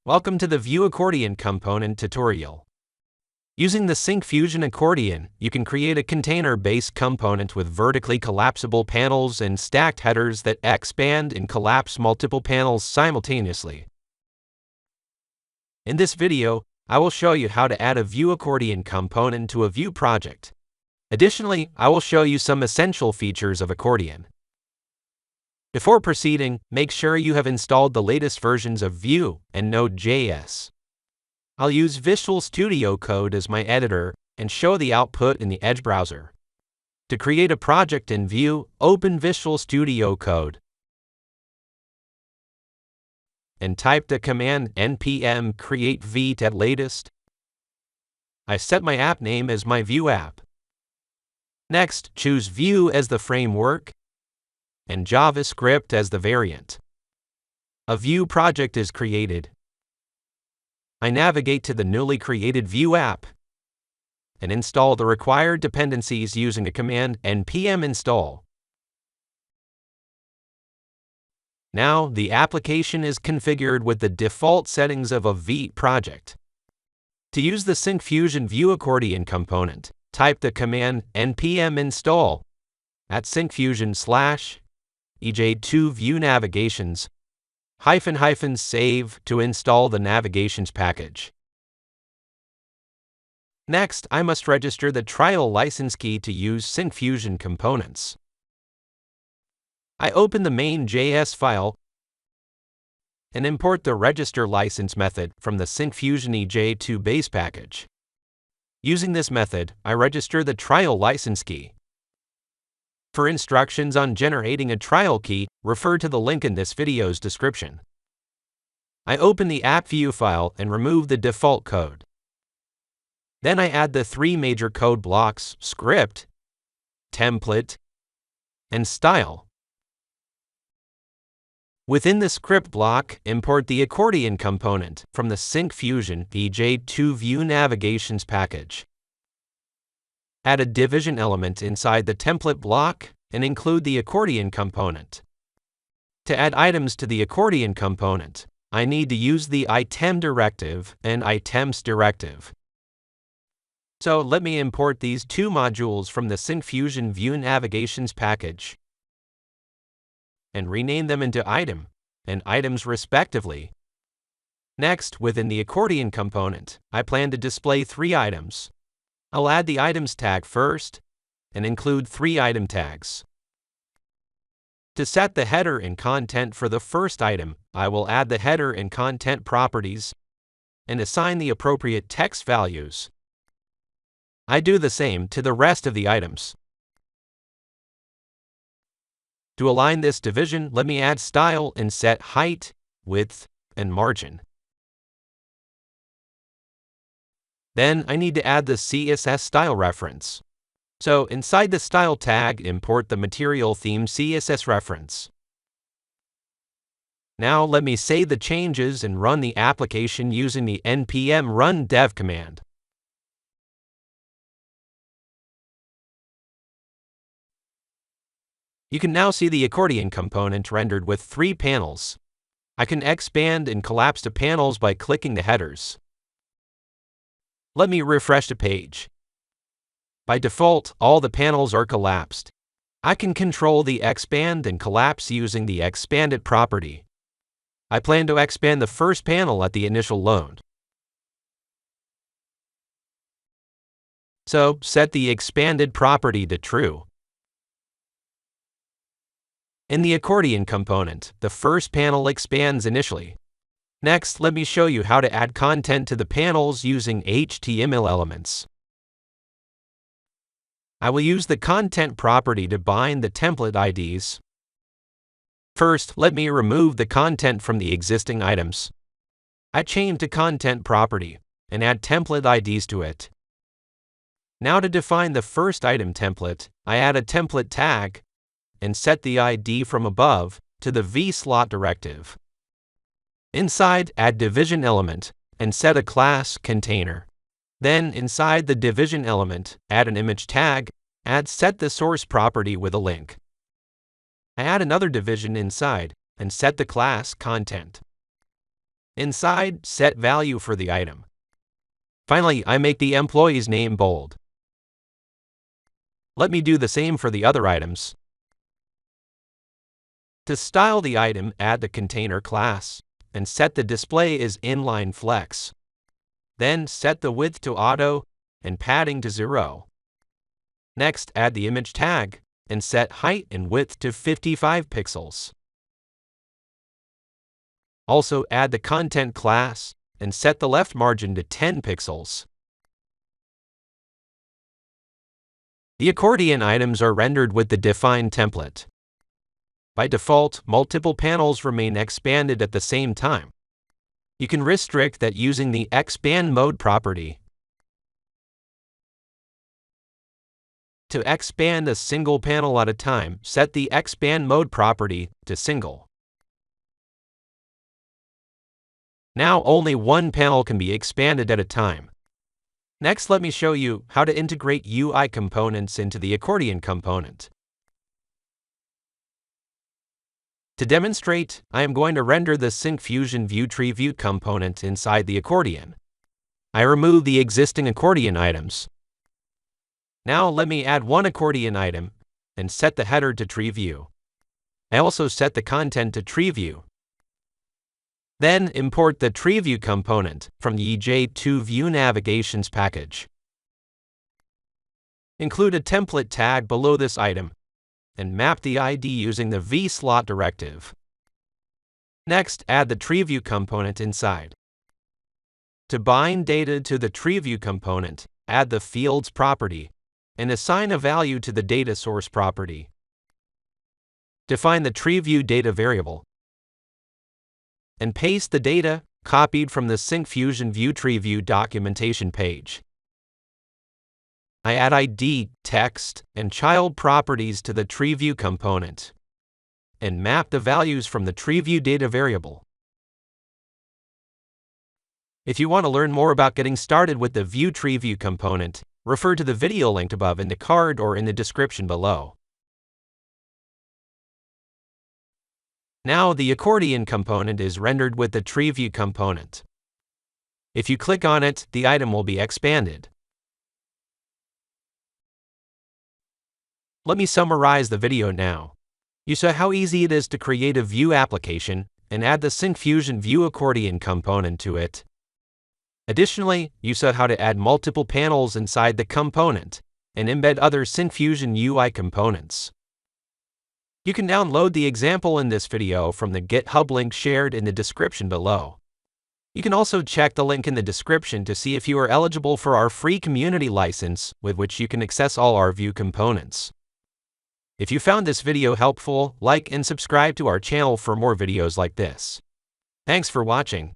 Welcome to the Vue Accordion component tutorial. Using the Syncfusion Accordion, you can create a container-based component with vertically collapsible panels and stacked headers that expand and collapse multiple panels simultaneously. In this video, I will show you how to add a Vue Accordion component to a Vue project. Additionally, I will show you some essential features of Accordion. Before proceeding, make sure you have installed the latest versions of Vue and Node.js. I'll use Visual Studio Code as my editor and show the output in the Edge browser. To create a project in Vue, open Visual Studio Code and type the command npm create vite at latest. I set my app name as my Vue app. Next, choose Vue as the framework and JavaScript as the variant. A Vue project is created. I navigate to the newly created Vue app and install the required dependencies using the command npm install. Now, the application is configured with the default settings of a Vite project. To use the Syncfusion Vue Accordion component, type the command npm install at Syncfusion /ej2 Vue navigations --save to install the navigations package. Next, I must register the trial license key to use Syncfusion components. I open the main.js file and import the register license method from the Syncfusion ej2 base package. Using this method, I register the trial license key. For instructions on generating a trial key, refer to the link in this video's description. I open the app Vue file and remove the default code. Then I add the three major code blocks: script, template, and style. Within the script block, import the accordion component from the Syncfusion ej2 Vue navigations package. Add a division element inside the template block and include the accordion component. To add items to the accordion component, I need to use the item directive and items directive. So let me import these two modules from the Syncfusion Vue navigations package and rename them into item and items respectively. Next, within the accordion component, I plan to display three items. I'll add the items tag first and include three item tags. To set the header and content for the first item, I will add the header and content properties and assign the appropriate text values. I do the same to the rest of the items. To align this division, let me add style and set height, width, and margin. Then I need to add the CSS style reference. So inside the style tag, import the material theme CSS reference. Now let me save the changes and run the application using the npm run dev command. You can now see the accordion component rendered with three panels. I can expand and collapse the panels by clicking the headers. Let me refresh the page. By default, all the panels are collapsed. I can control the expand and collapse using the expanded property. I plan to expand the first panel at the initial load. So, set the expanded property to true. In the accordion component, the first panel expands initially. Next, let me show you how to add content to the panels using HTML elements. I will use the content property to bind the template IDs. First, let me remove the content from the existing items. I change the content property and add template IDs to it. Now to define the first item template, I add a template tag and set the ID from above to the vslot directive. Inside, add division element and set a class container. Then, inside the division element, add an image tag, set the source property with a link. I add another division inside and set the class content. Inside, set value for the item. Finally, I make the employee's name bold. Let me do the same for the other items. To style the item, add the container class and set the display as inline flex. Then set the width to auto and padding to 0. Next, add the image tag and set height and width to 55 pixels. Also add the content class and set the left margin to 10 pixels. The accordion items are rendered with the defined template. By default, multiple panels remain expanded at the same time. You can restrict that using the expand mode property. To expand a single panel at a time, set the expand mode property to single. Now only one panel can be expanded at a time. Next, let me show you how to integrate UI components into the accordion component. To demonstrate, I am going to render the Syncfusion Vue tree view component inside the accordion. I remove the existing accordion items. Now let me add one accordion item and set the header to tree view. I also set the content to tree view. Then import the tree view component from the J2 Vue Navigations package. Include a template tag below this item and map the ID using the vslot directive. Next, add the tree view component inside. To bind data to the tree view component, add the fields property and assign a value to the data source property. Define the tree view data variable and paste the data copied from the Syncfusion Vue tree view documentation page. I add ID, text, and child properties to the tree view component and map the values from the tree view data variable. If you want to learn more about getting started with the Vue tree view component, refer to the video linked above in the card or in the description below. Now the accordion component is rendered with the tree view component. If you click on it, the item will be expanded. Let me summarize the video now. You saw how easy it is to create a Vue application and add the Syncfusion Vue Accordion component to it. Additionally, you saw how to add multiple panels inside the component and embed other Syncfusion UI components. You can download the example in this video from the GitHub link shared in the description below. You can also check the link in the description to see if you are eligible for our free community license with which you can access all our Vue components. If you found this video helpful, like and subscribe to our channel for more videos like this. Thanks for watching.